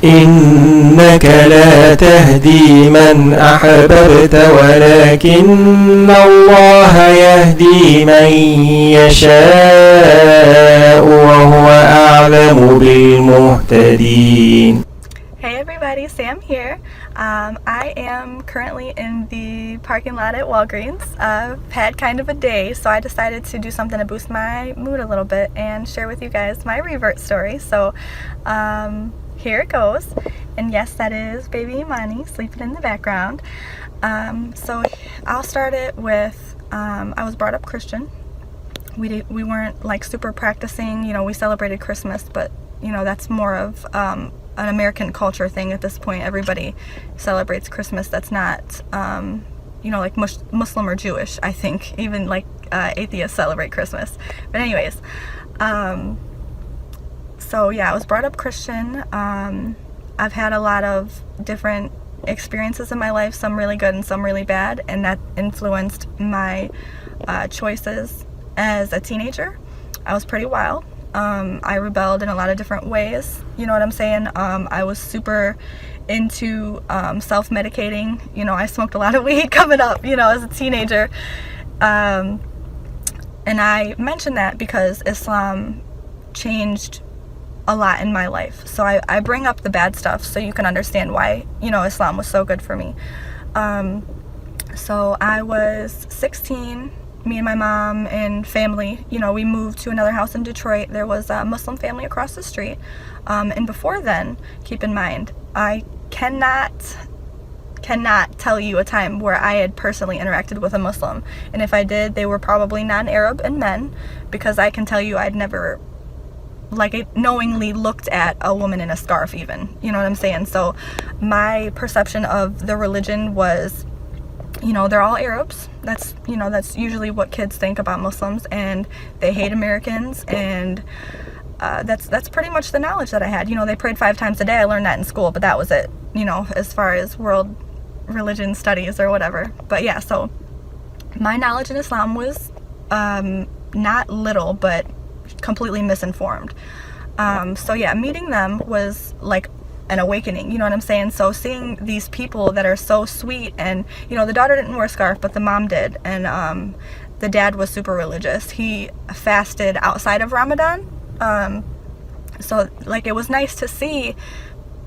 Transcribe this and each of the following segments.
إنك لا تهدي من أحببت ولكن الله يهدي من يشاء وهو أعلم بالمهتدين. Hey everybody, Sam here. I am currently in the parking lot at Walgreens. I've had kind of a day, so I decided to do something to boost my mood a little bit and share with you guys my revert story. So here it goes. And yes, that is baby Imani sleeping in the background. So I'll start it with, I was brought up Christian. We weren't like super practicing, you know, we celebrated Christmas, but you know, that's more of an American culture thing at this point. Everybody celebrates Christmas that's not, you know, like Muslim or Jewish, I think. Even like atheists celebrate Christmas. But anyways, so yeah, I was brought up Christian. I've had a lot of different experiences in my life, some really good and some really bad, and that influenced my choices as a teenager. I was pretty wild. I rebelled in a lot of different ways, you know what I'm saying? I was super into self-medicating. You know, I smoked a lot of weed coming up, you know, as a teenager. And I mention that because Islam changed a lot in my life. So I bring up the bad stuff so you can understand why, you know, Islam was so good for me. So I was 16. Me and my mom and family, you know, we moved to another house in Detroit. There was a Muslim family across the street. And before then, keep in mind, I cannot tell you a time where I had personally interacted with a Muslim. And if I did, they were probably non-Arab and men, because I can tell you I'd never knowingly looked at a woman in a scarf even. You know what I'm saying? So my perception of the religion was, you know, they're all Arabs. That's, you know, that's usually what kids think about Muslims, and they hate Americans, and that's pretty much the knowledge that I had. You know, they prayed 5 times a day. I learned that in school, but that was it, you know, as far as world religion studies or whatever. But yeah, so my knowledge in Islam was not little, but completely misinformed. So yeah, meeting them was like an awakening, you know what I'm saying? So seeing these people that are so sweet, and you know, the daughter didn't wear a scarf, but the mom did, and the dad was super religious. He fasted outside of Ramadan, so like it was nice to see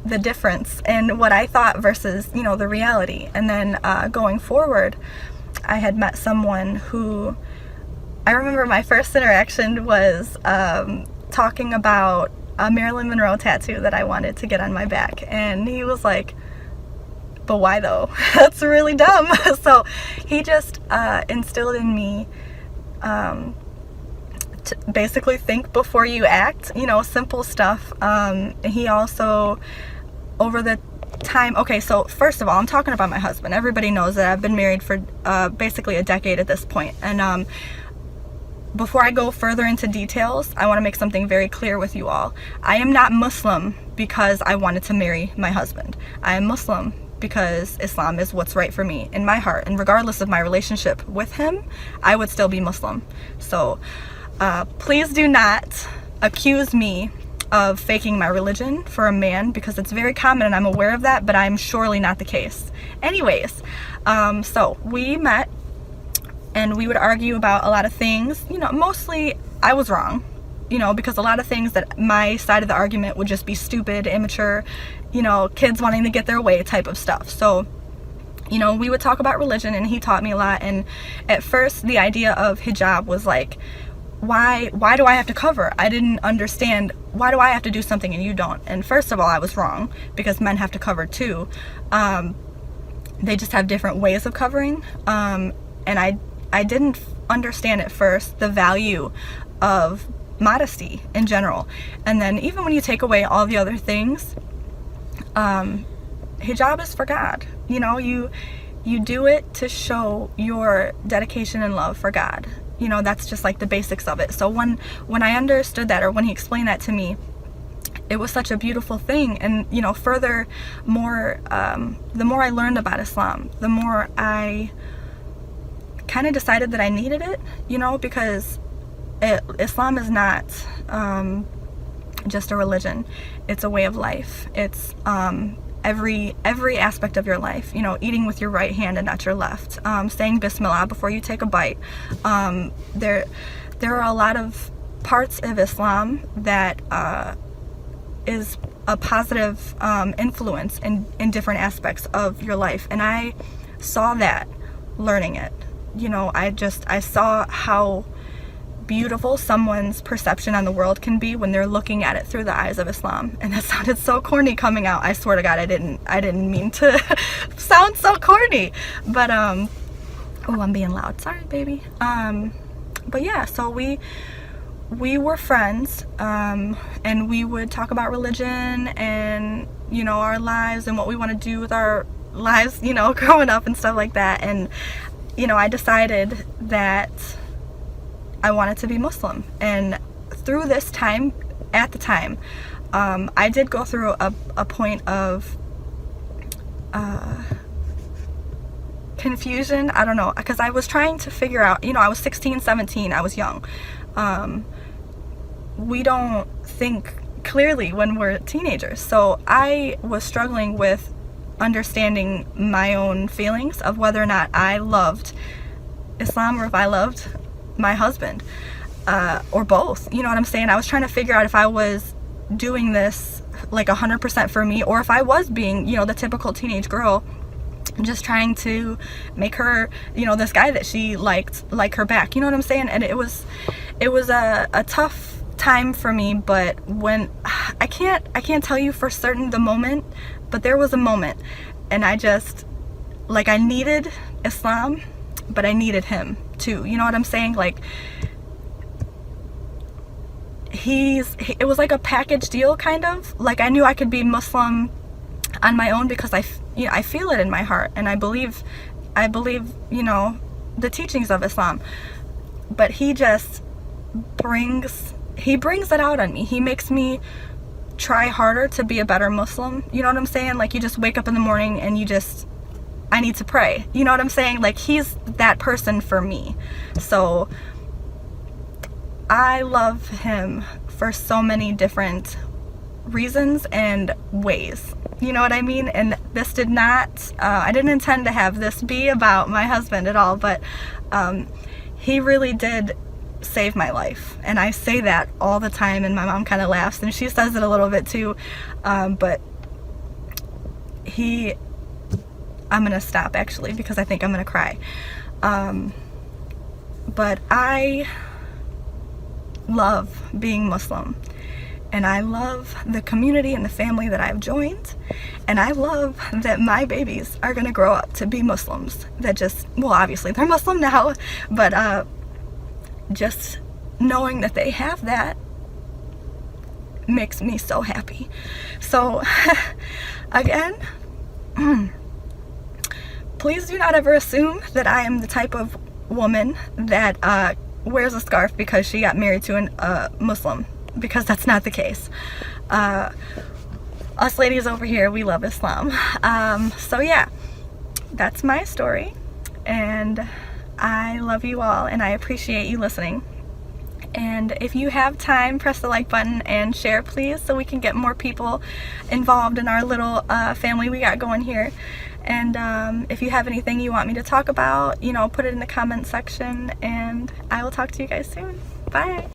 the difference in what I thought versus, you know, the reality. And then going forward, I had met someone who, I remember my first interaction was talking about a Marilyn Monroe tattoo that I wanted to get on my back, and he was like, but why though? That's really dumb. So he just instilled in me to basically think before you act, you know, simple stuff. He also, over the time, okay, so first of all, I'm talking about my husband. Everybody knows that I've been married for basically a decade at this point, and before I go further into details, I want to make something very clear with you all. I am not Muslim because I wanted to marry my husband. I am Muslim because Islam is what's right for me in my heart. And regardless of my relationship with him, I would still be Muslim. So please do not accuse me of faking my religion for a man, because it's very common and I'm aware of that, but I'm surely not the case. Anyways, so we met, and we would argue about a lot of things. You know, mostly I was wrong, you know, because a lot of things that my side of the argument would just be stupid, immature, you know, kids wanting to get their way type of stuff. So, you know, we would talk about religion, and he taught me a lot. And at first, the idea of hijab was like, why do I have to cover? I didn't understand, why do I have to do something and you don't? And first of all, I was wrong, because men have to cover too. They just have different ways of covering. And I didn't understand at first the value of modesty in general. And then even when you take away all the other things, hijab is for God. You know, you do it to show your dedication and love for God. You know, that's just like the basics of it. So when I understood that, or when he explained that to me, it was such a beautiful thing. And you know, the more I learned about Islam, the more I kind of decided that I needed it, you know, because Islam is not just a religion. It's a way of life. It's every aspect of your life. You know, eating with your right hand and not your left. Saying Bismillah before you take a bite. There are a lot of parts of Islam that is a positive influence in different aspects of your life, and I saw that learning it. You know, I saw how beautiful someone's perception on the world can be when they're looking at it through the eyes of Islam. And that sounded so corny coming out. I swear to God, I didn't mean to sound so corny. But oh, I'm being loud. Sorry, baby. But yeah, so we were friends, and we would talk about religion and, you know, our lives and what we want to do with our lives, you know, growing up and stuff like that. And, you know, I decided that I wanted to be Muslim. And through this time, at the time, I did go through a point of confusion. I don't know, because I was trying to figure out, you know, I was 16, 17, I was young. We don't think clearly when we're teenagers. So I was struggling with understanding my own feelings of whether or not I loved Islam or if I loved my husband, or both. You know what I'm saying? I was trying to figure out if I was doing this like 100% for me, or if I was being, you know, the typical teenage girl, just trying to make her, you know, this guy that she liked, like her back. You know what I'm saying? And it was a tough time for me. But when I can't tell you for certain the moment, but there was a moment, and I just, like, I needed Islam, but I needed him too. You know what I'm saying? Like, it was like a package deal, kind of. Like, I knew I could be Muslim on my own because I feel it in my heart, and I believe, you know, the teachings of Islam. But he just brings it out on me. He makes me try harder to be a better Muslim. You know what I'm saying? Like, you just wake up in the morning and I need to pray. You know what I'm saying? Like, he's that person for me. So I love him for so many different reasons and ways. You know what I mean? And this did not, I didn't intend to have this be about my husband at all, but he really did save my life. And I say that all the time, and my mom kind of laughs, and she says it a little bit too. But I'm gonna stop actually, because I think I'm gonna cry. But I love being Muslim, and I love the community and the family that I've joined, and I love that my babies are gonna grow up to be Muslims that just, well, obviously they're Muslim now, but just knowing that they have that makes me so happy. So again, please do not ever assume that I am the type of woman that wears a scarf because she got married to a Muslim, because that's not the case. Us ladies over here, we love Islam. So yeah, that's my story, and I love you all, and I appreciate you listening. And if you have time, press the like button and share, please, so we can get more people involved in our little family we got going here. And if you have anything you want me to talk about, you know, put it in the comment section, and I will talk to you guys soon. Bye.